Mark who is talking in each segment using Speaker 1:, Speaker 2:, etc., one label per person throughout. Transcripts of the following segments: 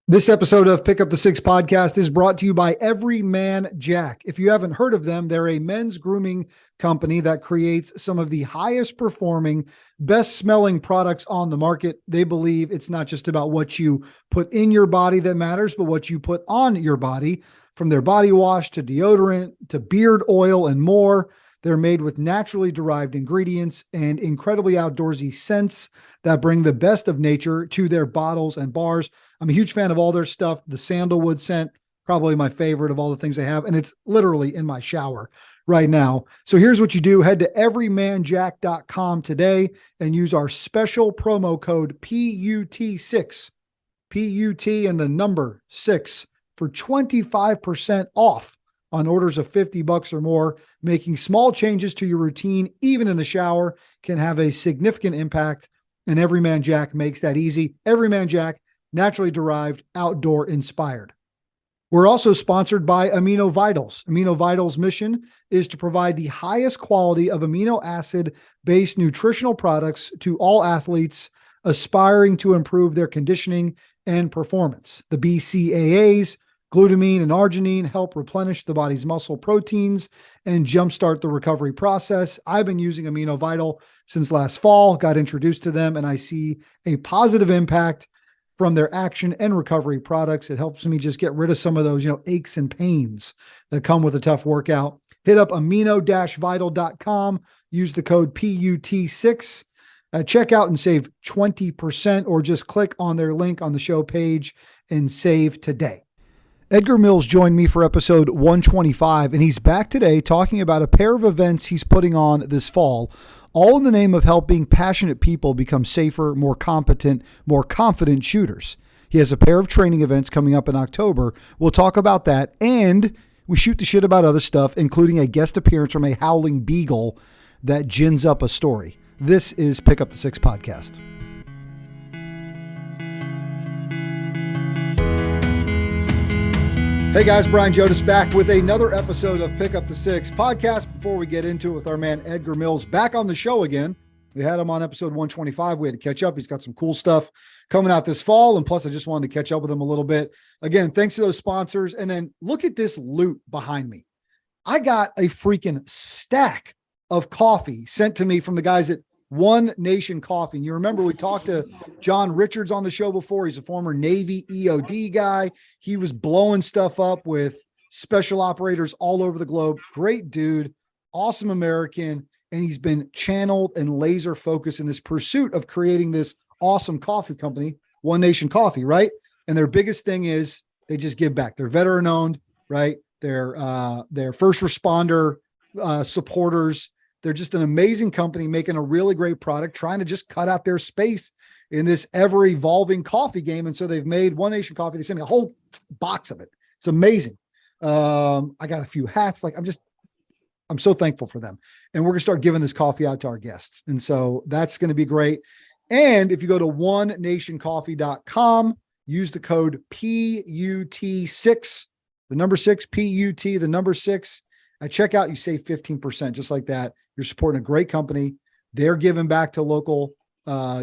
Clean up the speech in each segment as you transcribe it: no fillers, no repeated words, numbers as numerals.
Speaker 1: This episode of Pick Up the Six podcast is brought to you by Everyman Jack. If you haven't heard of them, they're a men's grooming company that creates some of the highest performing, best smelling products on the market. They believe it's not just about what you put in your body that matters, but what you put on your body, from their body wash to deodorant to beard oil and more. They're made with naturally derived ingredients and incredibly outdoorsy scents that bring the best of nature to their bottles and bars. I'm a huge fan of all their stuff. The sandalwood scent, probably my favorite of all the things they have. And it's literally in my shower right now. So here's what you do. Head to everymanjack.com today and use our special promo code PUT6, PUT and the number 6 for 25% off on orders of $50 or more. Making small changes to your routine, even in the shower, can have a significant impact. And Everyman Jack makes that easy. Everyman Jack, naturally derived, outdoor inspired. We're also sponsored by Amino Vitals. Amino Vitals' mission is to provide the highest quality of amino acid-based nutritional products to all athletes aspiring to improve their conditioning and performance. The BCAAs, glutamine and arginine, help replenish the body's muscle proteins and jumpstart the recovery process. I've been using Amino Vital since last fall, got introduced to them, and I see a positive impact from their action and recovery products. It helps me just get rid of some of those, aches and pains that come with a tough workout. Hit up amino-vital.com, use the code PUT6 at checkout and save 20%, or just click on their link on the show page and save today. Edgar Mills joined me for episode 125, and he's back today talking about a pair of events he's putting on this fall, all in the name of helping passionate people become safer, more competent, more confident shooters. He has a pair of training events coming up in October. We'll talk about that, and we shoot the shit about other stuff, including a guest appearance from a howling beagle that gins up a story. This is Pick Up the Six podcast. Hey guys, Brian Jodas back with another episode of Pick Up the Six podcast. Before we get into it with our man Edgar Mills back on the show again, we had him on episode 125. We had to catch up. He's got some cool stuff coming out this fall. And plus, I just wanted to catch up with him a little bit. Again, thanks to those sponsors. And then look at this loot behind me. I got a freaking stack of coffee sent to me from the guys at One Nation Coffee. And you remember we talked to John Richards on the show before. He's a former Navy EOD guy. He was blowing stuff up with special operators all over the globe. Great dude, awesome American. And he's been channeled and laser focused in this pursuit of creating this awesome coffee company, One Nation Coffee, right? And their biggest thing is they just give back. They're veteran owned, right? They're first responder supporters. They're just an amazing company making a really great product, trying to just cut out their space in this ever evolving coffee game. And so they've made One Nation Coffee. They sent me a whole box of it. It's amazing. I got a few hats. I'm so thankful for them. And we're going to start giving this coffee out to our guests. And so that's going to be great. And if you go to onenationcoffee.com, use the code PUT6, the number 6, PUT, the number 6. At checkout, you save 15%, just like that. You're supporting a great company. They're giving back to local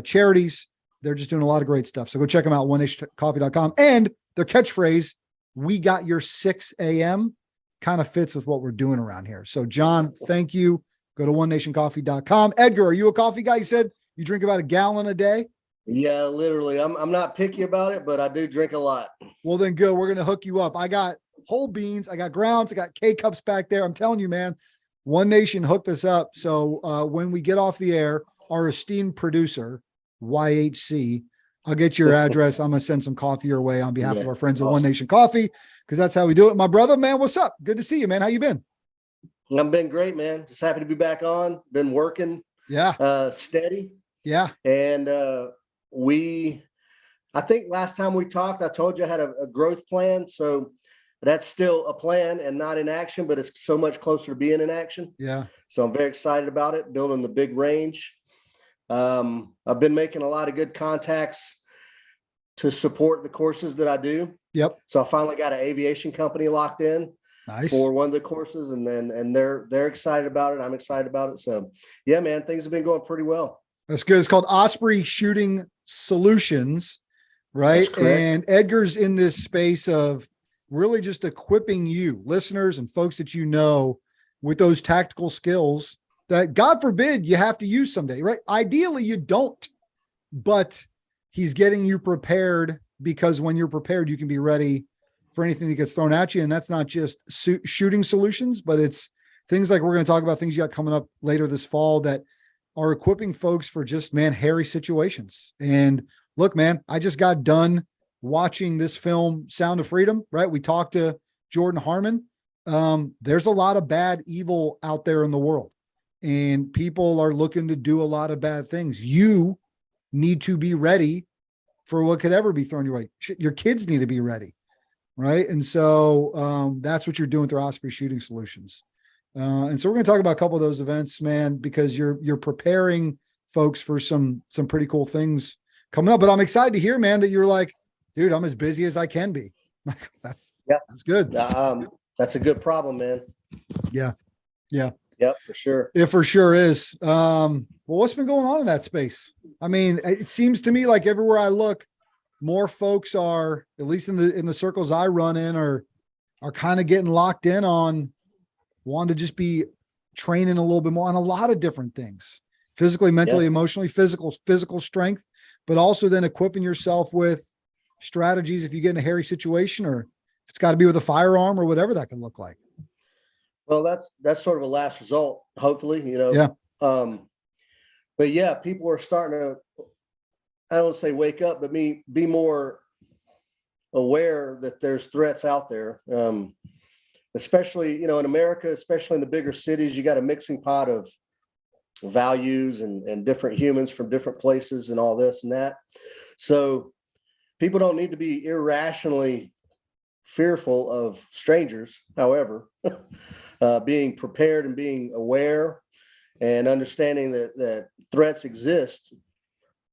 Speaker 1: charities. They're just doing a lot of great stuff. So go check them out, onenationcoffee.com. And their catchphrase, "We got your 6 a.m." kind of fits with what we're doing around here. So John, thank you. Go to onenationcoffee.com. Edgar, are you a coffee guy? You said you drink about a gallon a day?
Speaker 2: Yeah, literally. I'm not picky about it, but I do drink a lot.
Speaker 1: Well, then good. We're going to hook you up. I got whole beans. I got grounds. I got K-cups back there. I'm telling you, man, One Nation hooked us up. So when we get off the air, our esteemed producer, YHC, I'll get your address. I'm going to send some coffee your way on behalf of our friends at One Nation Coffee, because that's how we do it. My brother, man, what's up? Good to see you, man. How you been?
Speaker 2: I've been great, man. Just happy to be back on. Been working steady.
Speaker 1: Yeah.
Speaker 2: And I think last time we talked, I told you I had a growth plan. So that's still a plan and not in action, but it's so much closer to being in action.
Speaker 1: Yeah.
Speaker 2: So I'm very excited about it, building the big range. I've been making a lot of good contacts to support the courses that I do.
Speaker 1: Yep.
Speaker 2: So I finally got an aviation company locked in.
Speaker 1: Nice.
Speaker 2: For one of the courses, and they're excited about it. I'm excited about it. So yeah, man, things have been going pretty well.
Speaker 1: That's good. It's called Osprey Shooting Solutions. right?
Speaker 2: That's correct.
Speaker 1: And Edgar's in this space of really just equipping you, listeners and folks that you know, with those tactical skills that, God forbid, you have to use someday, right? Ideally, you don't, but he's getting you prepared, because when you're prepared, you can be ready for anything that gets thrown at you. And that's not just shooting solutions, but it's things like we're going to talk about things you got coming up later this fall that are equipping folks for just, man, hairy situations. And look, man, I just got done watching this film, Sound of Freedom, right? We talked to Jordan Harmon. There's a lot of bad evil out there in the world, and people are looking to do a lot of bad things. You need to be ready for what could ever be thrown your way. Your kids need to be ready, right? And so that's what you're doing through Osprey Shooting Solutions. And so we're going to talk about a couple of those events, man, because you're preparing folks for some pretty cool things coming up. But I'm excited to hear, man, that you're like, dude, I'm as busy as I can be.
Speaker 2: Yeah,
Speaker 1: that's good.
Speaker 2: That's a good problem, man.
Speaker 1: Yeah.
Speaker 2: Yep, for sure.
Speaker 1: It for sure is. Well, what's been going on in that space? I mean, it seems to me like everywhere I look, more folks are, at least in the circles I run in, are kind of getting locked in on wanting to just be training a little bit more on a lot of different things, physically, mentally, emotionally, physical strength, but also then equipping yourself with strategies if you get in a hairy situation, or if it's got to be with a firearm or whatever that can look like.
Speaker 2: Well, that's sort of a last result, hopefully,
Speaker 1: Yeah.
Speaker 2: But yeah, people are starting to, I don't say wake up, but be more aware that there's threats out there. Especially, in America, especially in the bigger cities, you got a mixing pot of values and different humans from different places and all this and that. So people don't need to be irrationally fearful of strangers. However, being prepared and being aware and understanding that threats exist.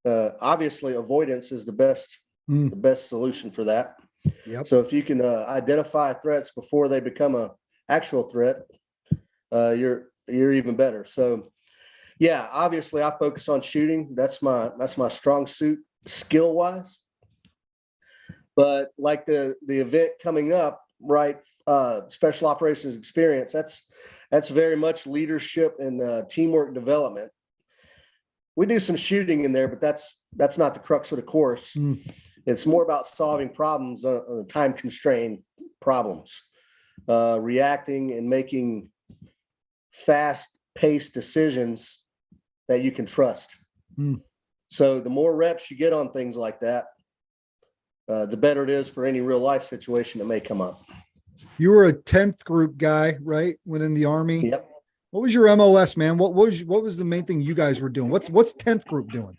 Speaker 2: Obviously, avoidance is the best solution for that.
Speaker 1: Yep.
Speaker 2: So if you can identify threats before they become a actual threat, you're even better. So yeah, obviously I focus on shooting. That's my strong suit skill wise. But like the event coming up, right? Special operations experience. That's very much leadership and teamwork development. We do some shooting in there, but that's not the crux of the course. It's more about solving problems on time constrained problems, reacting and making fast paced decisions that you can trust. So the more reps you get on things like that, the better it is for any real life situation that may come up.
Speaker 1: You were a 10th group guy, right? When in the Army.
Speaker 2: Yep.
Speaker 1: What was your MOS, man? What was the main thing you guys were doing? What's 10th group doing?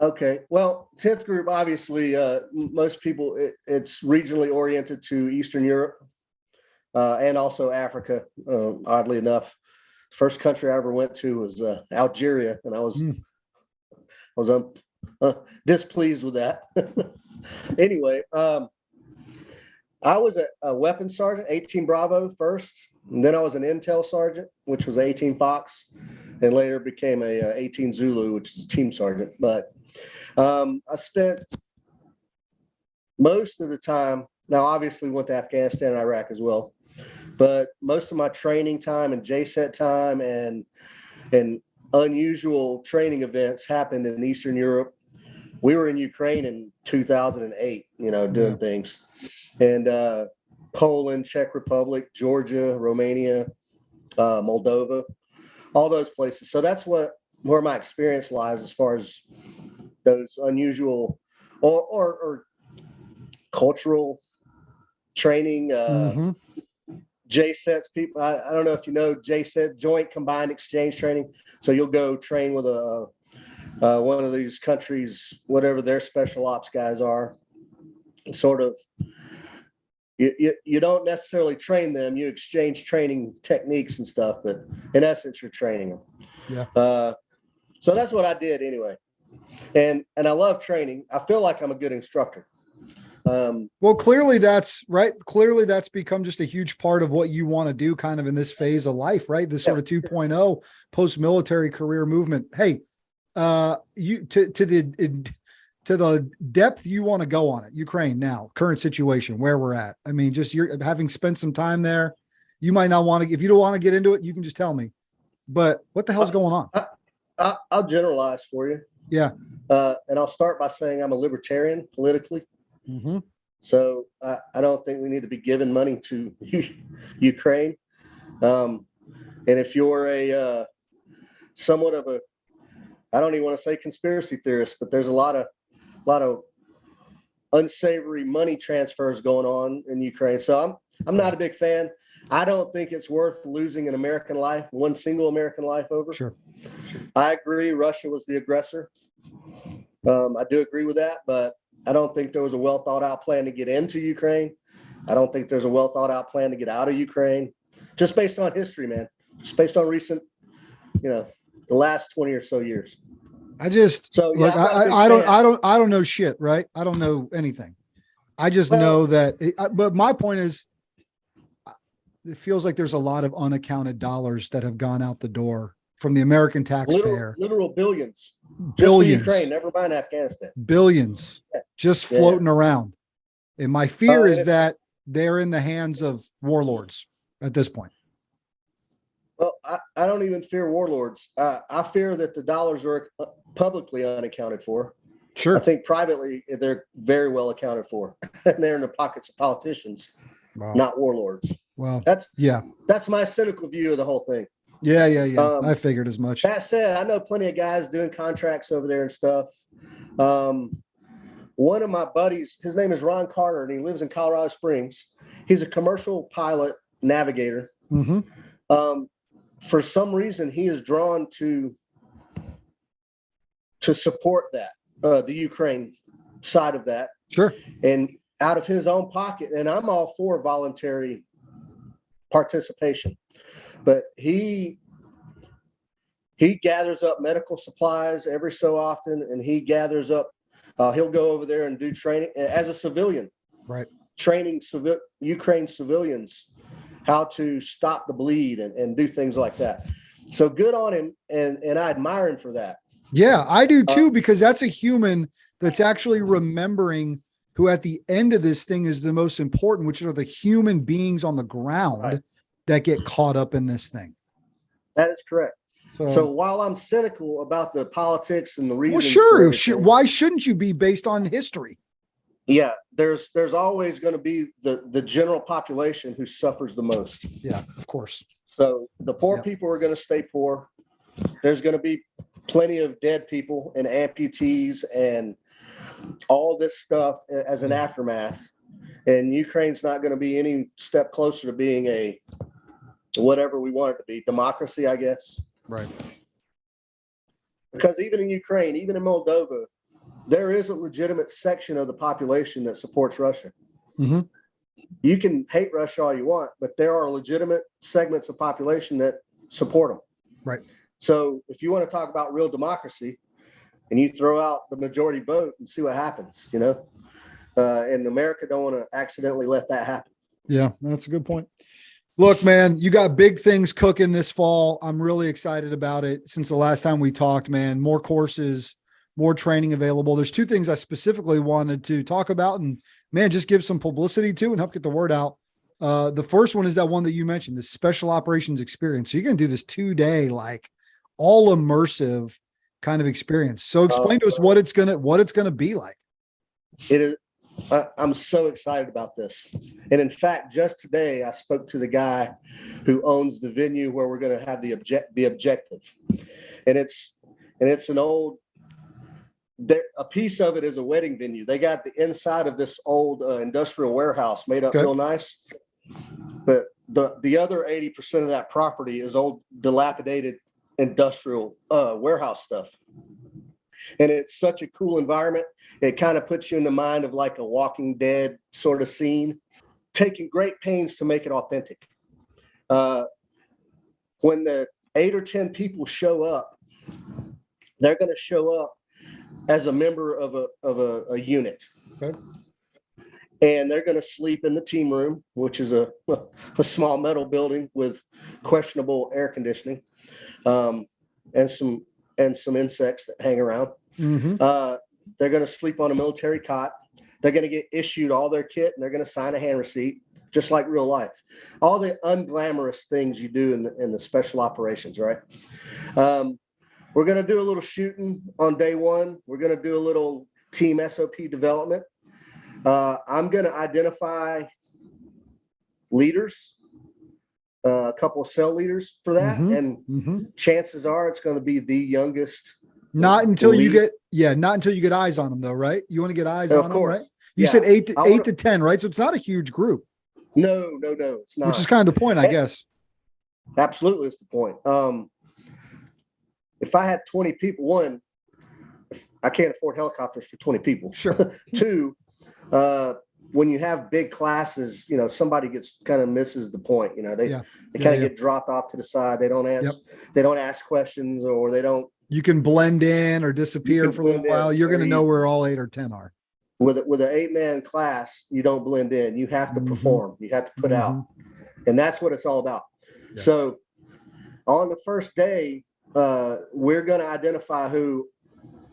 Speaker 2: Okay. Well, 10th group, obviously, most people, it's regionally oriented to Eastern Europe and also Africa. Oddly enough, first country I ever went to was Algeria, and I was displeased with that. Anyway, I was a weapons sergeant, 18 Bravo first, and then I was an intel sergeant, which was 18 Fox, and later became a 18 Zulu, which is a team sergeant. But I spent most of the time, now obviously went to Afghanistan and Iraq as well, but most of my training time and JSET time and unusual training events happened in Eastern Europe. We were in Ukraine in 2008, doing things. And Poland, Czech Republic, Georgia, Romania, Moldova, all those places. So that's where my experience lies as far as those unusual or cultural training, JSETs. People, I don't know if you know JSET, Joint Combined Exchange Training. So you'll go train with one of these countries, whatever their special ops guys are. Sort of, you don't necessarily train them. You exchange training techniques and stuff, but in essence, you're training them.
Speaker 1: Yeah.
Speaker 2: So that's what I did anyway. And I love training. I feel like I'm a good instructor.
Speaker 1: Well, clearly that's right. Clearly that's become just a huge part of what you want to do kind of in this phase of life, right? This sort of 2.0 post-military career movement. Hey, you to to the depth you want to go on it, Ukraine now, current situation, where we're at. I mean, just you're having spent some time there. You might not want to, if you don't want to get into it, you can just tell me. But what the hell's going on?
Speaker 2: I'll generalize for you.
Speaker 1: Yeah.
Speaker 2: And I'll start by saying I'm a libertarian politically.
Speaker 1: Mm-hmm.
Speaker 2: So I don't think we need to be giving money to Ukraine. And if you're a somewhat of a, I don't even want to say conspiracy theorist, but there's a lot of unsavory money transfers going on in Ukraine. So I'm not a big fan. I don't think it's worth losing an American life, one single American life over.
Speaker 1: Sure.
Speaker 2: I agree. Russia was the aggressor. I do agree with that, but I don't think there was a well thought out plan to get into Ukraine. I don't think there's a well thought out plan to get out of Ukraine, just based on history, man, just based on recent, the last 20 or so years.
Speaker 1: I just,
Speaker 2: so yeah,
Speaker 1: I don't know shit, right? I don't know anything. I just know that, but my point is, it feels like there's a lot of unaccounted dollars that have gone out the door from the American taxpayer.
Speaker 2: Literal billions.
Speaker 1: Billions.
Speaker 2: Just for Ukraine, never mind Afghanistan.
Speaker 1: Billions just floating around. And my fear is that they're in the hands of warlords at this point.
Speaker 2: Well, I don't even fear warlords. I fear that the dollars are publicly unaccounted for.
Speaker 1: Sure.
Speaker 2: I think privately they're very well accounted for. And they're in the pockets of politicians, not warlords.
Speaker 1: Well,
Speaker 2: that's my cynical view of the whole thing.
Speaker 1: Yeah. I figured as much.
Speaker 2: That said, I know plenty of guys doing contracts over there and stuff. One of my buddies, his name is Ron Carter, and he lives in Colorado Springs. He's a commercial pilot navigator.
Speaker 1: Mm-hmm.
Speaker 2: For some reason, he is drawn to support that, the Ukraine side of that.
Speaker 1: Sure.
Speaker 2: And out of his own pocket, and I'm all for voluntary participation, but he gathers up medical supplies every so often, and he gathers up, he'll go over there and do training as a civilian,
Speaker 1: right?
Speaker 2: Training Ukraine civilians how to stop the bleed and do things like that. So good on him. And I admire him for that.
Speaker 1: Yeah, I do too, because that's a human that's actually remembering who at the end of this thing is the most important, which are the human beings on the ground that get caught up in this thing.
Speaker 2: That is correct. So while I'm cynical about the politics and the reasons,
Speaker 1: well, sure. Why shouldn't you be based on history?
Speaker 2: Yeah, there's always going to be the general population who suffers the most.
Speaker 1: Yeah, of course.
Speaker 2: So the poor people are going to stay poor. There's going to be plenty of dead people and amputees and all this stuff as an aftermath. And Ukraine's not going to be any step closer to being a whatever we want it to be, democracy, I guess.
Speaker 1: Right.
Speaker 2: Because even in Ukraine, even in Moldova, there is a legitimate section of the population that supports Russia.
Speaker 1: Mm-hmm.
Speaker 2: You can hate Russia all you want, but there are legitimate segments of population that support them.
Speaker 1: Right.
Speaker 2: So if you want to talk about real democracy, and you throw out the majority vote and see what happens, and America don't want to accidentally let that happen.
Speaker 1: Yeah, that's a good point. Look, man, you got big things cooking this fall. I'm really excited about it. Since the last time we talked, man, more courses, more training available. There's two things I specifically wanted to talk about and, man, just give some publicity to and help get the word out. The first one is that one that you mentioned, the special operations experience. So you're going to do this 2-day, like all immersive kind of experience. So explain to us what it's going to be like.
Speaker 2: It is. I'm so excited about this. And in fact, just today, I spoke to the guy who owns the venue where we're going to have the objective. And it's an old, a piece of it is a wedding venue. They got the inside of this old industrial warehouse made up real nice. But the other 80% of that property is old, dilapidated industrial warehouse stuff. And it's such a cool environment. It kind of puts you in the mind of like a Walking Dead sort of scene, taking great pains to make it authentic. When the 8 or 10 people show up, they're going to show up as a member of a unit.
Speaker 1: Okay.
Speaker 2: And they're going to sleep in the team room, which is a small metal building with questionable air conditioning, and some insects that hang around.
Speaker 1: Mm-hmm.
Speaker 2: They're going to sleep on a military cot. They're going to get issued all their kit, and they're going to sign a hand receipt, just like real life. All the unglamorous things you do in the special operations, right? We're going to do a little shooting on day one. We're going to do a little team SOP development. I'm going to identify leaders, a couple of cell leaders for that. And chances are it's going to be the youngest.
Speaker 1: Not until you get eyes on them though, right? You want to get eyes on them, right? You said eight to 10, right? So it's not a huge group.
Speaker 2: No, it's not.
Speaker 1: Which is kind of the point, I guess.
Speaker 2: Absolutely, it's the point. If I had 20 people, I can't afford helicopters for 20 people.
Speaker 1: Sure.
Speaker 2: Two, when you have big classes, somebody misses the point. They kind of get dropped off to the side. They don't ask questions, or they don't.
Speaker 1: You can blend in or disappear for a little while. You're going to know where all 8 or 10 are.
Speaker 2: With an 8-man class, you don't blend in. You have to perform. You have to put out, and that's what it's all about. Yeah. So, on the first day, we're going to identify who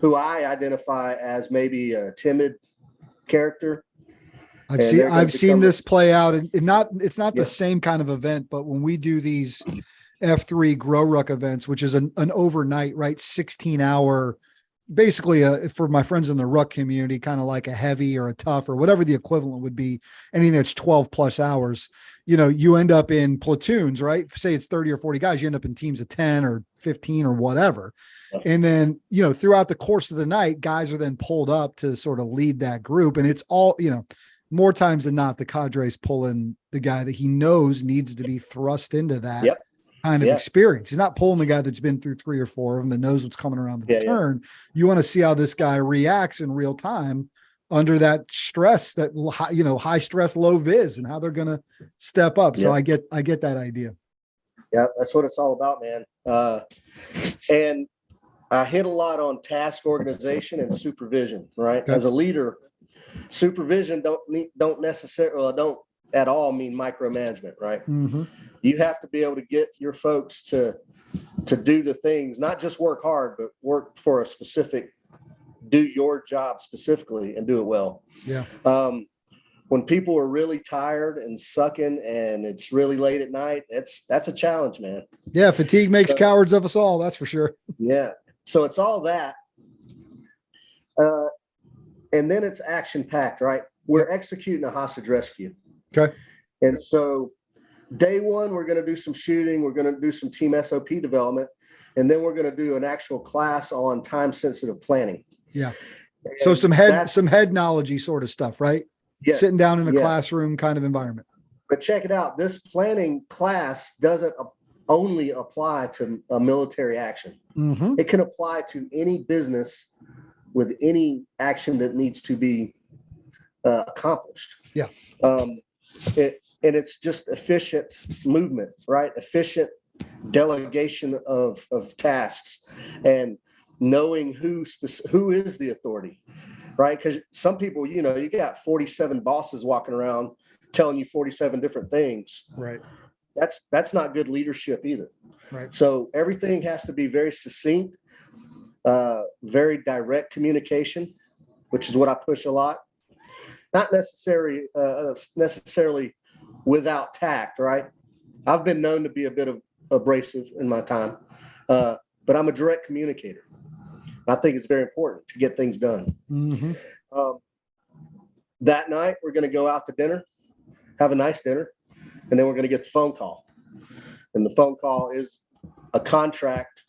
Speaker 2: I identify as maybe a timid character.
Speaker 1: I've seen this play out, and it's not the same kind of event, but when we do these F3 Grow Ruck events, which is an overnight, right, 16-hour, basically for my friends in the ruck community, kind of like a heavy or a tough or whatever the equivalent would be, anything that's 12 plus hours, you end up in platoons, right? Say it's 30 or 40 guys, you end up in teams of 10 or 15 or whatever. And then, throughout the course of the night, guys are then pulled up to sort of lead that group. And it's all, more times than not, the cadre's pulling the guy that he knows needs to be thrust into that kind of experience. He's not pulling the guy that's been through 3 or 4 of them, that knows what's coming around the turn. You want to see how this guy reacts in real time under that stress, that, high stress, low vis, and how they're going to step up. So I get that idea.
Speaker 2: Yeah, that's what it's all about, man. And I hit a lot on task organization and supervision, right? Okay. As a leader, supervision don't at all mean micromanagement, right? You have to be able to get your folks to do the things, not just work hard, but work for a specific, do your job specifically and do it well.
Speaker 1: Yeah.
Speaker 2: When people are really tired and sucking and it's really late at night, that's a challenge, man.
Speaker 1: Yeah. Fatigue makes cowards of us all. That's for sure.
Speaker 2: Yeah. So it's all that. And then it's action packed, right? We're executing a hostage rescue.
Speaker 1: Okay.
Speaker 2: And so day one, we're going to do some shooting. We're going to do some team SOP development. And then we're going to do an actual class on time sensitive planning.
Speaker 1: Yeah. And so some head knowledge sort of stuff, right?
Speaker 2: Yes.
Speaker 1: Sitting down in the classroom kind of environment.
Speaker 2: But check it out. This planning class doesn't only apply to a military action. It can apply to any business with any action that needs to be accomplished.
Speaker 1: Yeah.
Speaker 2: And it's just efficient movement, right? Efficient delegation of tasks and knowing who is the authority, right? Because some people, you got 47 bosses walking around telling you 47 different things.
Speaker 1: Right.
Speaker 2: That's not good leadership either.
Speaker 1: Right.
Speaker 2: So everything has to be very succinct, very direct communication, which is what I push a lot. Not necessarily without tact, right? I've been known to be a bit of abrasive in my time, but I'm a direct communicator. I think it's very important to get things done. That night, we're going to go out to dinner, have a nice dinner, and then we're going to get the phone call. And the phone call is a contract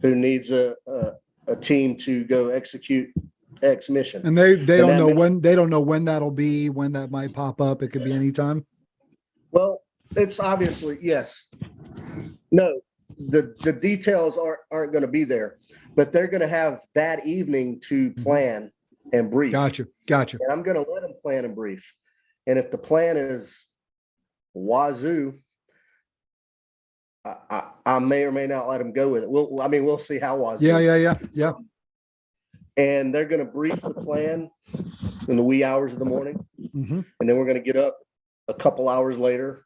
Speaker 2: who needs a team to go execute X mission.
Speaker 1: And they don't know when that'll be, when that might pop up. It could be anytime.
Speaker 2: Well, it's obviously, yes. No, the details aren't going to be there, but they're going to have that evening to plan and brief.
Speaker 1: Gotcha.
Speaker 2: And I'm going to let them plan and brief. And if the plan is wazoo, I may or may not let them go with it. We'll see how wazoo.
Speaker 1: Yeah.
Speaker 2: And they're going to brief the plan in the wee hours of the morning. And then we're going to get up a couple hours later,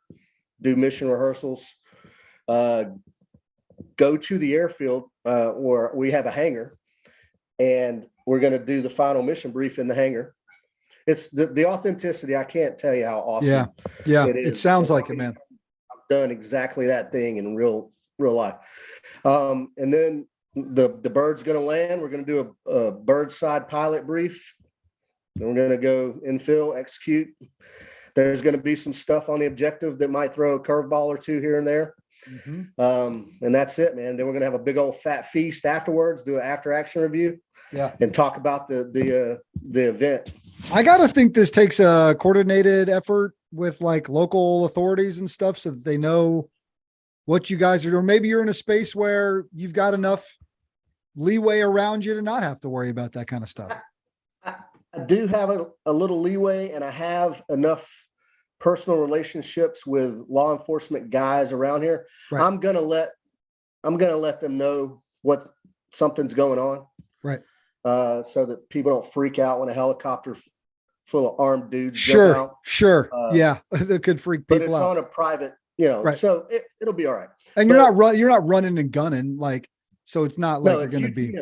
Speaker 2: do mission rehearsals, go to the airfield where we have a hangar, and we're going to do the final mission brief in the hangar. It's the authenticity. I can't tell you how awesome.
Speaker 1: Yeah.
Speaker 2: It is.
Speaker 1: It sounds like it, man.
Speaker 2: I've done exactly that thing in real life. And then the bird's going to land. We're going to do a bird side pilot brief. Then we're going to go infill, execute. There's going to be some stuff on the objective that might throw a curveball or two here and there. And that's it, man. Then we're going to have a big old fat feast afterwards, do an after action review, and talk about the event.
Speaker 1: I got to think this takes a coordinated effort with like local authorities and stuff so that they know what you guys are doing. Maybe you're in a space where you've got enough leeway around you to not have to worry about that kind of stuff.
Speaker 2: I do have a little leeway, and I have enough personal relationships with law enforcement guys around here. Right. I'm gonna let them know what something's going on.
Speaker 1: Right.
Speaker 2: So that people don't freak out when a helicopter full of armed dudes
Speaker 1: jump
Speaker 2: out.
Speaker 1: Sure. Yeah. That could freak people out.
Speaker 2: But it's on a private, right. So it'll be all right.
Speaker 1: And you're not running and gunning, like, so it's not like you're going to be,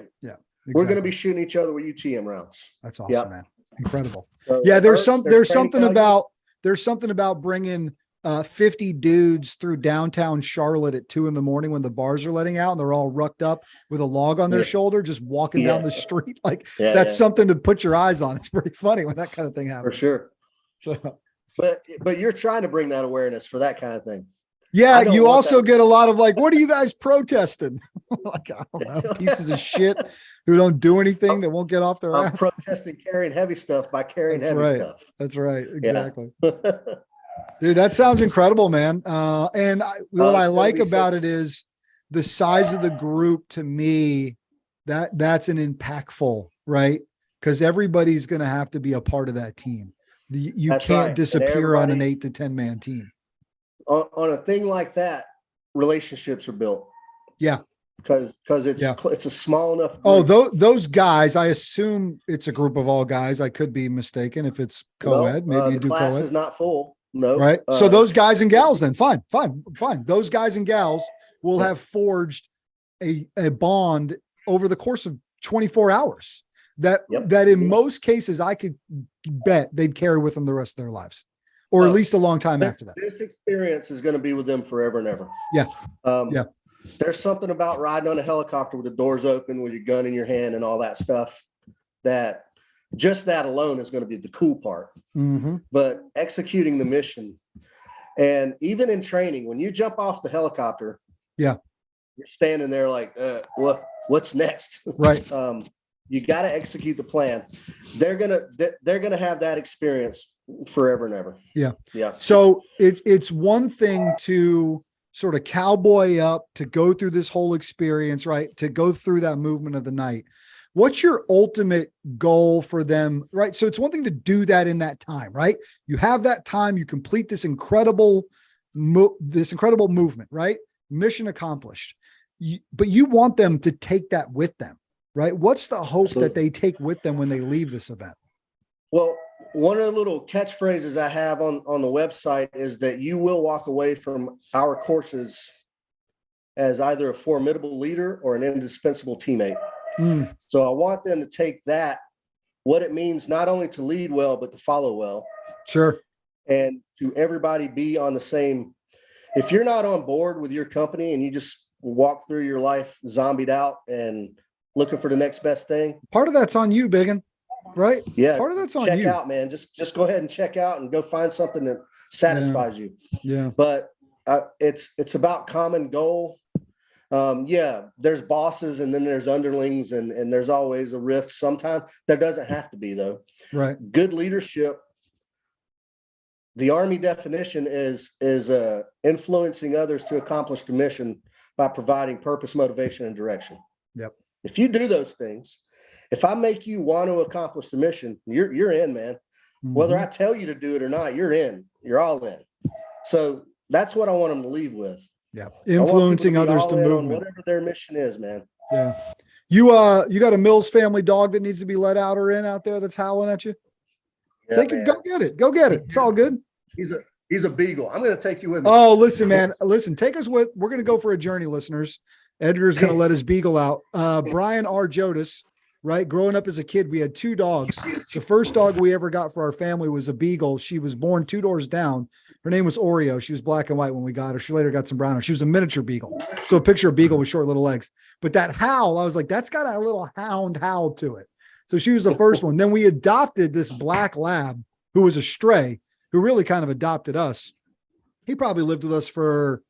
Speaker 1: Exactly.
Speaker 2: We're going to be shooting each other with UTM rounds.
Speaker 1: That's awesome, man. Incredible.
Speaker 2: So
Speaker 1: there's something about bringing 50 dudes through downtown Charlotte at 2 a.m. when the bars are letting out and they're all rucked up with a log on their shoulder, just walking down the street. Like that's something to put your eyes on. It's pretty funny when that kind of thing happens.
Speaker 2: For sure.
Speaker 1: So,
Speaker 2: but you're trying to bring that awareness for that kind of thing.
Speaker 1: Yeah, you also get a lot of like, what are you guys protesting? Like, I don't know, pieces of shit who don't do anything, that wonon't get off their ass.
Speaker 2: Protesting carrying heavy stuff by carrying heavy stuff.
Speaker 1: That's right. Exactly. Yeah. Dude, that sounds incredible, man. And what I like about it is the size of the group. To me, that's an impactful, right? Because everybody's going to have to be a part of that team. You can't disappear on an 8 to 10 man team.
Speaker 2: On a thing like that, relationships are built.
Speaker 1: Yeah.
Speaker 2: Because it's a small enough group.
Speaker 1: Oh, those guys, I assume it's a group of all guys. I could be mistaken if it's co-ed. Maybe you do co-ed.
Speaker 2: The class is not full. No.
Speaker 1: Right. So those guys and gals then, fine. Those guys and gals will have forged a bond over the course of 24 hours that in most cases I could bet they'd carry with them the rest of their lives. Or at least a long time after that.
Speaker 2: This experience is going to be with them forever and ever.
Speaker 1: Yeah.
Speaker 2: There's something about riding on a helicopter with the doors open, with your gun in your hand and all that stuff, that just that alone is going to be the cool part.
Speaker 1: Mm-hmm.
Speaker 2: But executing the mission, and even in training, when you jump off the helicopter, you're standing there like, what's next?
Speaker 1: Right.
Speaker 2: You got to execute the plan. They're gonna have that experience forever and ever.
Speaker 1: Yeah.
Speaker 2: Yeah.
Speaker 1: So it's one thing to sort of cowboy up, to go through this whole experience, right? To go through that movement of the night. What's your ultimate goal for them, right? So it's one thing to do that in that time, right? You have that time, you complete this incredible movement, right? Mission accomplished. But you want them to take that with them, right? What's the hope that they take with them when they leave this event?
Speaker 2: Well, one of the little catchphrases I have on the website is that you will walk away from our courses as either a formidable leader or an indispensable teammate. So I want them to take that, what it means not only to lead well, but to follow well.
Speaker 1: Sure.
Speaker 2: And to everybody be on the same. If you're not on board with your company and you just walk through your life zombied out and looking for the next best thing,
Speaker 1: part of that's on you, Biggin. Right?
Speaker 2: Yeah.
Speaker 1: Part of that's on
Speaker 2: you.
Speaker 1: Check
Speaker 2: out, man. Just go ahead and check out and go find something that satisfies you.
Speaker 1: Yeah.
Speaker 2: But it's about common goal. There's bosses and then there's underlings and there's always a rift. Sometimes there doesn't have to be, though.
Speaker 1: Right.
Speaker 2: Good leadership. The Army definition is influencing others to accomplish the mission by providing purpose, motivation, and direction.
Speaker 1: Yep.
Speaker 2: If you do those things, if I make you want to accomplish the mission, you're in, man. Mm-hmm. Whether I tell you to do it or not, you're in. You're all in. So that's what I want them to leave with.
Speaker 1: Yeah, influencing others to movement.
Speaker 2: Whatever their mission is, man.
Speaker 1: Yeah. You got a Mills family dog that needs to be let out or in out there that's howling at you?
Speaker 2: Yeah,
Speaker 1: Take it. Go get it. Go get it. It's all good.
Speaker 2: He's a beagle. I'm going to take you with me.
Speaker 1: Oh, listen, man. Listen, take us with. We're going to go for a journey, listeners. Edgar's going to let his beagle out. Brian R. Jodis right? Growing up as a kid, we had 2 dogs. The first dog we ever got for our family was a beagle. She was born 2 doors down. Her name was Oreo. She was black and white when we got her. She later got some brown. She was a miniature beagle. So picture a beagle with short little legs. But that howl, I was like, that's got a little hound howl to it. So she was the first one. Then we adopted this black lab who was a stray, who really kind of adopted us. He probably lived with us for,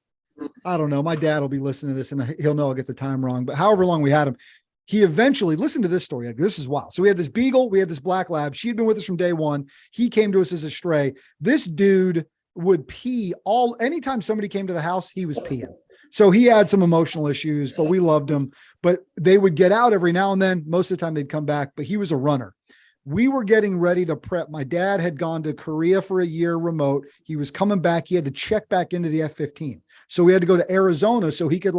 Speaker 1: I don't know. My dad will be listening to this and he'll know I'll get the time wrong, but however long we had him, he eventually, listen to this story. This is wild. So we had this beagle, we had this black lab. She had been with us from day one. He came to us as a stray. This dude would pee anytime somebody came to the house, he was peeing. So he had some emotional issues, but we loved him. But they would get out every now and then. Most of the time they'd come back, but he was a runner. We were getting ready to prep. My dad had gone to Korea for a year remote. He was coming back. He had to check back into the F-15. So we had to go to Arizona so he could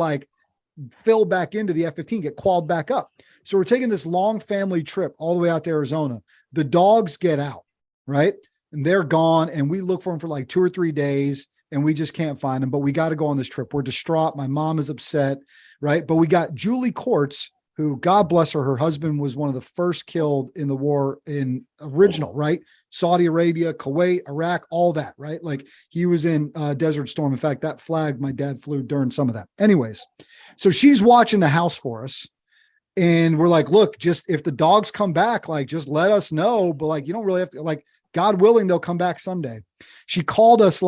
Speaker 1: fill back into the F-15, get qualled back up. So we're taking this long family trip all the way out to Arizona. The dogs get out, right? And they're gone. And we look for them for 2 or 3 days and we just can't find them, but we got to go on this trip. We're distraught. My mom is upset, right? But we got Julie Courts, who, God bless her, her husband was one of the first killed in the war in original, right? Saudi Arabia, Kuwait, Iraq, all that, right? He was in Desert Storm. In fact, that flag my dad flew during some of that. Anyways, so she's watching the house for us. And we're like, look, just if the dogs come back, just let us know. But you don't really have to, God willing, they'll come back someday. She called us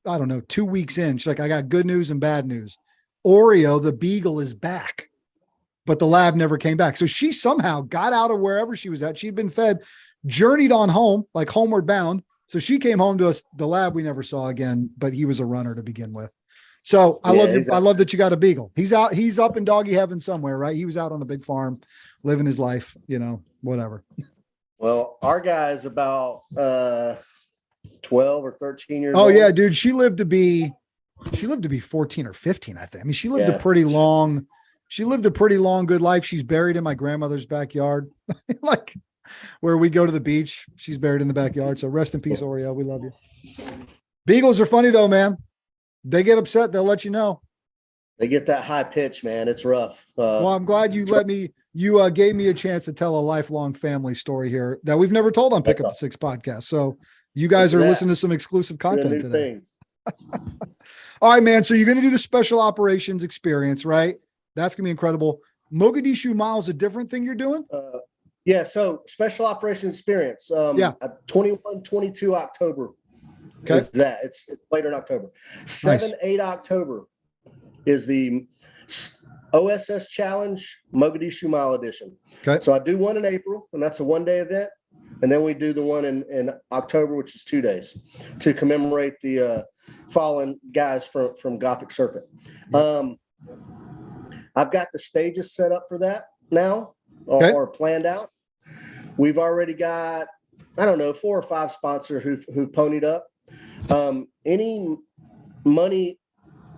Speaker 1: I don't know, 2 weeks in. She's like, I got good news and bad news. Oreo, the beagle, is back. But the lab never came back. So she somehow got out of wherever she was at. She'd been fed, journeyed on home, homeward bound. So she came home to us. The lab we never saw again, but he was a runner to begin with. So I love that you got a beagle. He's up in doggy heaven somewhere, right? He was out on a big farm, living his life, whatever.
Speaker 2: Well, our guy's about 12 or 13 years old.
Speaker 1: Oh yeah, dude. She lived to be 14 or 15, I think. I mean, she lived a pretty long good life. She's buried in my grandmother's backyard, where we go to the beach. She's buried in the backyard. So rest in peace, Oreo. We love you. Beagles are funny though, man. They get upset. They'll let you know.
Speaker 2: They get that high pitch, man. It's rough.
Speaker 1: Well, I'm glad you gave me a chance to tell a lifelong family story here that we've never told on Pick Up the Six podcast. So you guys are listening to some exclusive content today. All right, man. So you're going to do the special operations experience, right? That's going to be incredible. Mogadishu Mile is a different thing you're doing?
Speaker 2: Yeah. So special operations experience. 21, 22 October.
Speaker 1: Okay.
Speaker 2: Is that it's later in October. 7, 8 October is the OSS Challenge Mogadishu Mile edition.
Speaker 1: Okay.
Speaker 2: So I do one in April, and that's a 1-day event. And then we do the one in October, which is 2 days, to commemorate the fallen guys from Gothic Serpent. I've got the stages set up for that now, or planned out. We've already got, 4 or 5 sponsors who've ponied up. Any money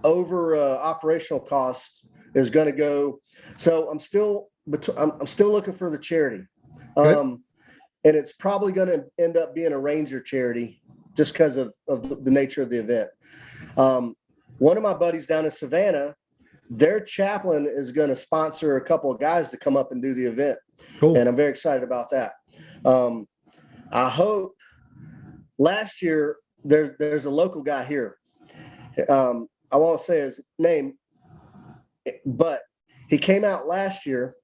Speaker 2: over operational costs is going to go. So I'm still looking for the charity. And it's probably going to end up being a Ranger charity just because of the nature of the event. One of my buddies down in Savannah, their chaplain is going to sponsor a couple of guys to come up and do the event.
Speaker 1: Cool.
Speaker 2: And I'm very excited about that. I hope last year there's a local guy here. I won't say his name, but he came out last year.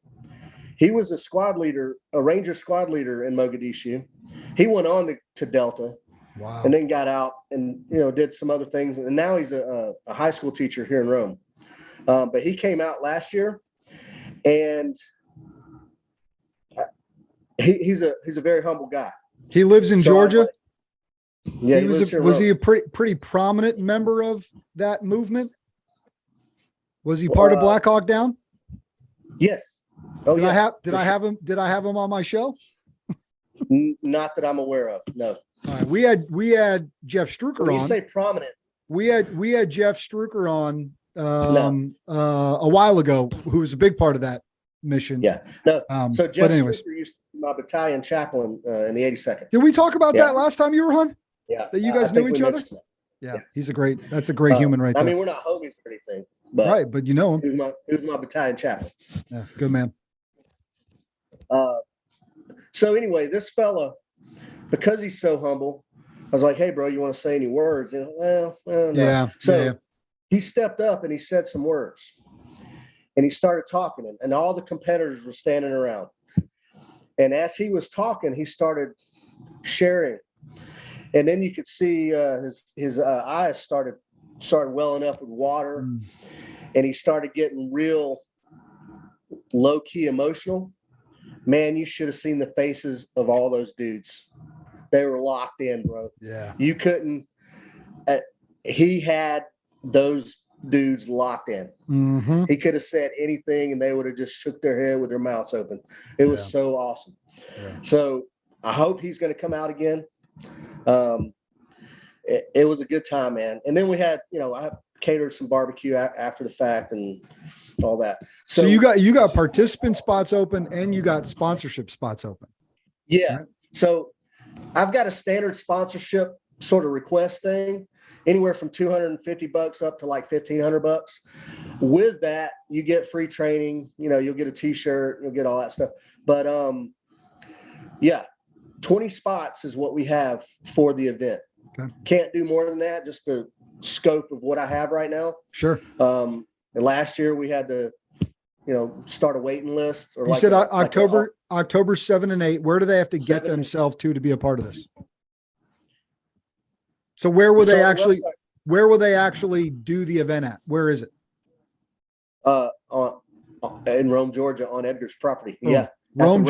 Speaker 2: He was a Ranger squad leader in Mogadishu. He went on to Delta.
Speaker 1: Wow.
Speaker 2: And then got out and, did some other things. And now he's a high school teacher here in Rome. But he came out last year, and he's a very humble guy.
Speaker 1: He lives in Georgia.
Speaker 2: Yeah,
Speaker 1: was he a pretty prominent member of that movement? Was he part of Black Hawk Down?
Speaker 2: Yes.
Speaker 1: Oh, did I have him on my show?
Speaker 2: Not that I'm aware of. No.
Speaker 1: All right. We had Jeff Strucker on.
Speaker 2: When you say prominent,
Speaker 1: we had Jeff Strucker on a while ago, who was a big part of that mission.
Speaker 2: Yeah. No. So Jeff
Speaker 1: anyways.
Speaker 2: Strucker used to be my battalion chaplain in the 82nd.
Speaker 1: Did we talk about that last time you were on?
Speaker 2: Yeah.
Speaker 1: That you guys knew each other? Yeah. That's a great human right there.
Speaker 2: I mean, we're not homies or anything, but
Speaker 1: right, but you know him.
Speaker 2: He was my battalion chaplain.
Speaker 1: Yeah, good man.
Speaker 2: Uh, so anyway, this fella, because he's so humble, I was like, "Hey, bro, you want to say any words?" And no.
Speaker 1: Yeah.
Speaker 2: So he stepped up and he said some words, and he started talking, and all the competitors were standing around. And as he was talking, he started sharing, and then you could see his eyes started welling up with water, and he started getting real low key emotional. Man, you should have seen the faces of all those dudes. They were locked in, bro.
Speaker 1: Yeah.
Speaker 2: You couldn't. He had those dudes locked in.
Speaker 1: Mm-hmm.
Speaker 2: He could have said anything, and they would have just shook their head with their mouths open. It was so awesome.
Speaker 1: Yeah.
Speaker 2: So I hope he's going to come out again. It was a good time, man. And then we had, I catered some barbecue after the fact and all that.
Speaker 1: So you got participant spots open and you got sponsorship spots open.
Speaker 2: Yeah. Right? So I've got a standard sponsorship sort of request thing, anywhere from $250 up to like $1,500. With that, you get free training. You'll get a T-shirt, you'll get all that stuff. But 20 spots is what we have for the event.
Speaker 1: Okay.
Speaker 2: Can't do more than that. Just the scope of what I have right now.
Speaker 1: Sure.
Speaker 2: Last year we had to, start a waiting list. Or
Speaker 1: you said October 7 and 8. Where do they have to get themselves to be a part of this? So where will they actually do the event at? Where is it?
Speaker 2: In Rome, Georgia, on Edgar's property.
Speaker 1: Oh,
Speaker 2: yeah.
Speaker 1: Rome,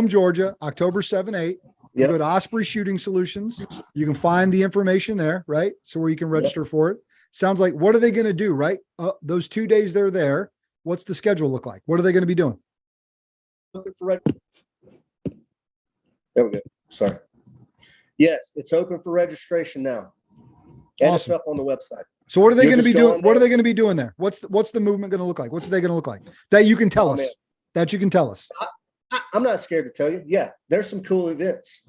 Speaker 1: Georgia, October 7, 8. You go to Osprey Shooting Solutions. You can find the information there, right? So where you can register for it. Sounds like, what are they going to do, right? Those 2 days they're there. What's the schedule look like? What are they going to be doing?
Speaker 2: There we go. Sorry. Yes, it's open for registration now. And It's up on the website.
Speaker 1: So what are they going to be doing? What are they going to be doing there? What's the movement going to look like? What's the day going to look like? That you can tell us. Man. That you can tell us.
Speaker 2: I'm not scared to tell you. Yeah, there's some cool events.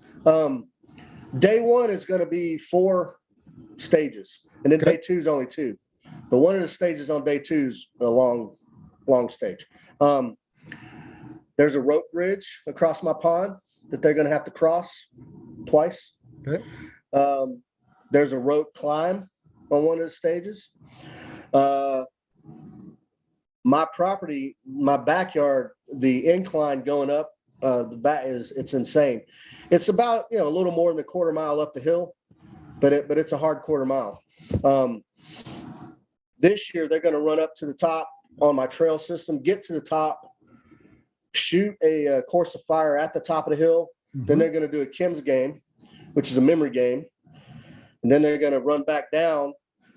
Speaker 2: Day one is going to be 4 stages, and then day 2 is only 2. But one of the stages on day 2 is a long stage. There's a rope bridge across my pond that they're going to have to cross twice.
Speaker 1: Okay.
Speaker 2: There's a rope climb on one of the stages. My property, my backyard, the incline going up the back it's insane. It's about a little more than a quarter mile up the hill, but it's a hard quarter mile. This year they're going to run up to the top on my trail system, get to the top, shoot a course of fire at the top of the hill. Mm-hmm. Then they're going to do a Kim's game, which is a memory game, and then they're going to run back down,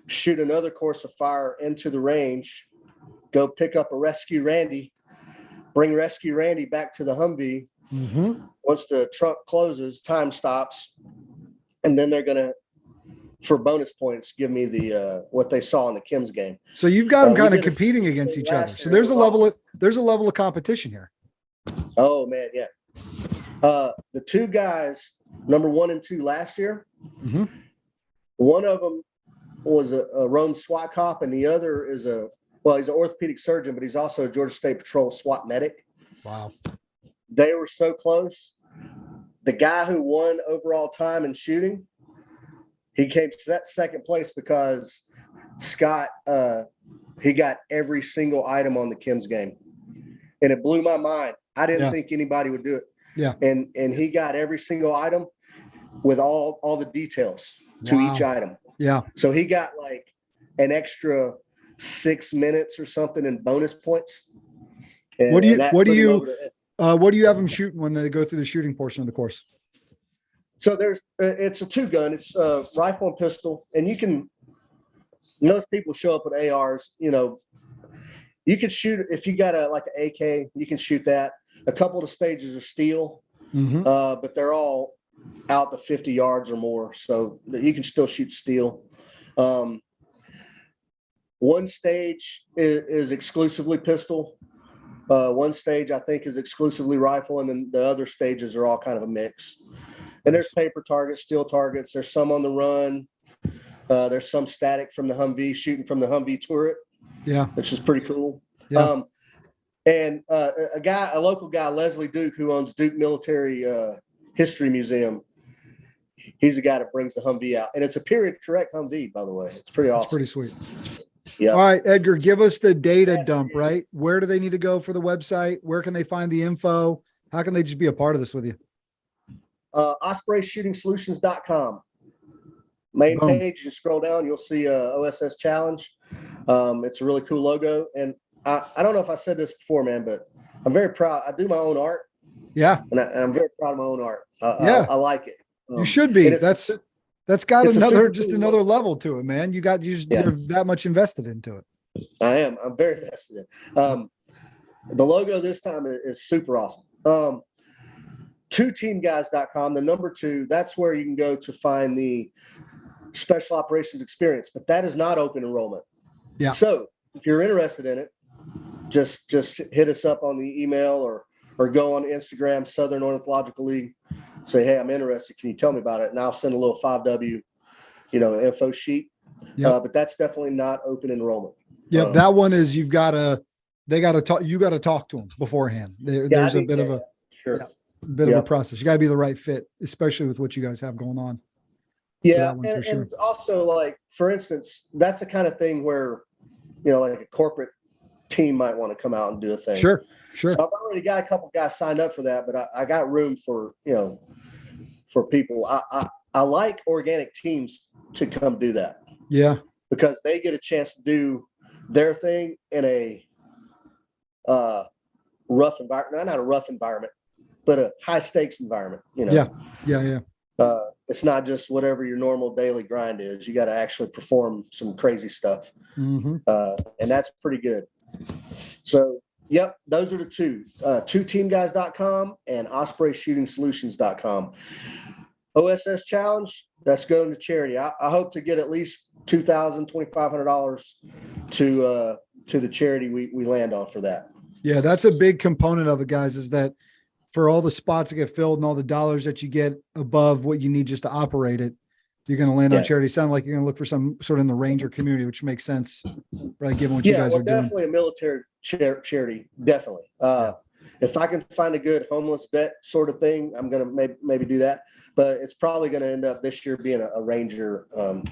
Speaker 2: shoot another course of fire into the range. Go pick up a Rescue Randy, bring Rescue Randy back to the Humvee.
Speaker 1: Mm-hmm.
Speaker 2: Once the trunk closes, time stops, and then they're going to, for bonus points, give me the what they saw in the Kim's game.
Speaker 1: So you've got them kind of competing against each other. So there's a level of competition here.
Speaker 2: Oh man, yeah. The 2 guys, number 1 and 2 last year,
Speaker 1: mm-hmm.
Speaker 2: One of them was a Rome SWAT cop, and the other is he's an orthopedic surgeon, but he's also a Georgia State Patrol SWAT medic.
Speaker 1: Wow.
Speaker 2: They were so close. The guy who won overall time in shooting, he came to that second place because Scott, he got every single item on the Kim's game. And it blew my mind. I didn't think anybody would do it.
Speaker 1: Yeah.
Speaker 2: And he got every single item with all the details to each item.
Speaker 1: Yeah.
Speaker 2: So he got like an extra 6 minutes or something in bonus points. And,
Speaker 1: what do you have them shooting when they go through the shooting portion of the course?
Speaker 2: So it's a 2-gun. It's a rifle and pistol, and most people show up with ARs. You can shoot if you got an AK. You can shoot that. A couple of the stages are steel,
Speaker 1: mm-hmm.
Speaker 2: But they're all out to 50 yards or more, so you can still shoot steel. One stage is exclusively pistol. One stage I think is exclusively rifle, and then the other stages are all kind of a mix. And there's paper targets, steel targets. There's some on the run. There's some static from the Humvee, shooting from the Humvee turret.
Speaker 1: Yeah,
Speaker 2: which is pretty cool.
Speaker 1: Yeah.
Speaker 2: And a local guy, Leslie Duke, who owns Duke Military History Museum, he's the guy that brings the Humvee out. And it's a period correct Humvee, by the way. It's pretty awesome.
Speaker 1: It's pretty sweet.
Speaker 2: Yeah.
Speaker 1: All right, Edgar, give us the data dump, right? Where do they need to go for the website? Where can they find the info? How can they just be a part of this with you?
Speaker 2: OspreyShootingSolutions.com. Main
Speaker 1: Boom.
Speaker 2: page, you scroll down, you'll see OSS Challenge. It's a really cool logo. And I don't know if I said this before, man, but I'm very proud. I do my own art.
Speaker 1: Yeah.
Speaker 2: And I'm very proud of my own art.
Speaker 1: Yeah.
Speaker 2: I like it.
Speaker 1: You should be. That's got another
Speaker 2: cool
Speaker 1: level to it, man. You're that much invested into it.
Speaker 2: I am. I'm very invested in. The logo this time is super awesome. 2teamguys.com, the number 2, that's where you can go to find the special operations experience, but that is not open enrollment.
Speaker 1: Yeah.
Speaker 2: So if you're interested in it, just hit us up on the email or go on Instagram, Southern Ornithological League. Say, hey, I'm interested. Can you tell me about it? And I'll send a little 5W, info sheet.
Speaker 1: Yep.
Speaker 2: But that's definitely not open enrollment.
Speaker 1: Yep. That one is you got to talk to them beforehand. There's a bit of a process. You got to be the right fit, especially with what you guys have going on.
Speaker 2: Yeah. And also, like, for instance, that's the kind of thing where, like a corporate team might want to come out and do a thing.
Speaker 1: Sure.
Speaker 2: So I've already got a couple guys signed up for that, but I got room for people. I like organic teams to come do that.
Speaker 1: Yeah.
Speaker 2: Because they get a chance to do their thing in a rough environment, not a rough environment, but a high stakes environment,
Speaker 1: Yeah.
Speaker 2: It's not just whatever your normal daily grind is. You got to actually perform some crazy stuff.
Speaker 1: Mm-hmm.
Speaker 2: And that's pretty good. So, yep, those are the two, 2teamguys.com and OspreyShootingSolutions.com. OSS Challenge, that's going to charity. I hope to get at least $2,000, $2,500 to the charity we land on for that.
Speaker 1: Yeah, that's a big component of it, guys, is that for all the spots that get filled and all the dollars that you get above what you need just to operate it, you're going to land on charity. Sound like you're going to look for some sort of in the Ranger community, which makes sense, right? Given what you guys are doing.
Speaker 2: Definitely a military charity. Definitely. If I can find a good homeless vet sort of thing, I'm going to maybe do that, but it's probably going to end up this year being a Ranger, for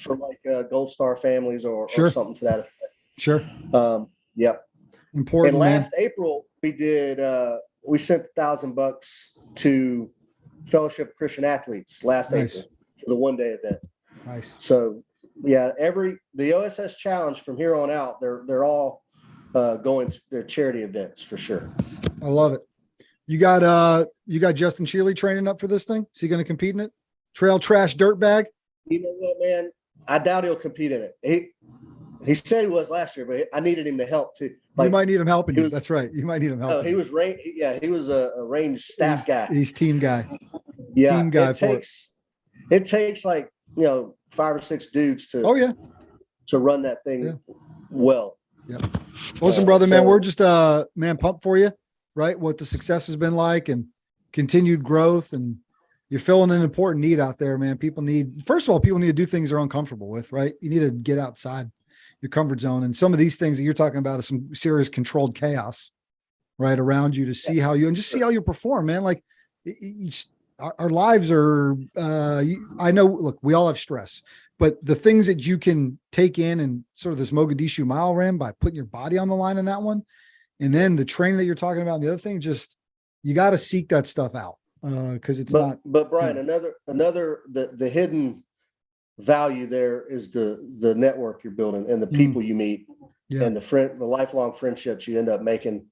Speaker 2: like Gold Star families or something to that effect.
Speaker 1: Sure.
Speaker 2: Yep.
Speaker 1: Important.
Speaker 2: And last April we did, we sent $1,000 to Fellowship of Christian Athletes last April for the 1-day event.
Speaker 1: Nice.
Speaker 2: So yeah, the OSS Challenge from here on out, they're all going to their charity events for sure.
Speaker 1: I love it. You got Justin Shealy training up for this thing? Is he going to compete in it? Trail trash dirtbag?
Speaker 2: You know what, man? I doubt he'll compete in it. He said he was last year, but I needed him to help too.
Speaker 1: You might need him helping you. That's right. You might need him helping.
Speaker 2: No, he was he was a range staff guy.
Speaker 1: He's team guy.
Speaker 2: Yeah,
Speaker 1: team guy.
Speaker 2: It takes like 5 or 6 dudes to run that thing well.
Speaker 1: Yeah. Listen, brother, man, we're just pumped for you, right? What the success has been like and continued growth, and you're filling an important need out there, man. People need to do things they're uncomfortable with, right? You need to get outside your comfort zone. And some of these things that you're talking about is some serious controlled chaos, right, around you to see how you perform, man. Like our lives are, I know, look, we all have stress, but the things that you can take in and sort of this Mogadishu mile ram by putting your body on the line in that one. And then the training that you're talking about, and the other thing, just, you got to seek that stuff out. Cause it's not,
Speaker 2: but Brian, the hidden value there is the network you're building and the people you meet and the lifelong friendships you end up making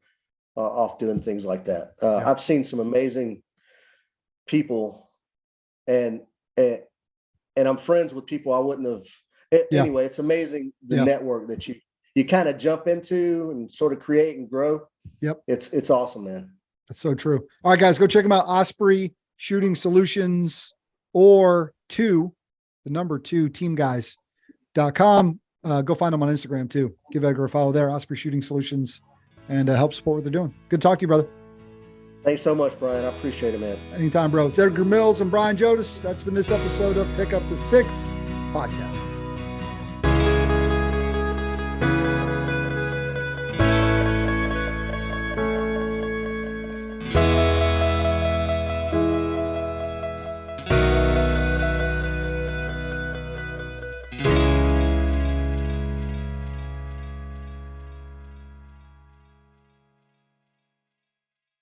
Speaker 2: off doing things like that. I've seen some amazing people and I'm friends with people I wouldn't have. Anyway, it's amazing the network that you kind of jump into and sort of create and grow.
Speaker 1: Yep.
Speaker 2: It's awesome, man. That's
Speaker 1: so true. All right, guys, go check them out. Osprey Shooting Solutions or the number 2 teamguys.com. Go find them on Instagram too. Give Edgar a follow there, Osprey Shooting Solutions, and help support what they're doing. Good to talk to you, brother.
Speaker 2: Thanks so much, Brian. I appreciate it, man.
Speaker 1: Anytime, bro. It's Edgar Mills and Brian Jodas. That's been this episode of Pick Up the 6 podcast.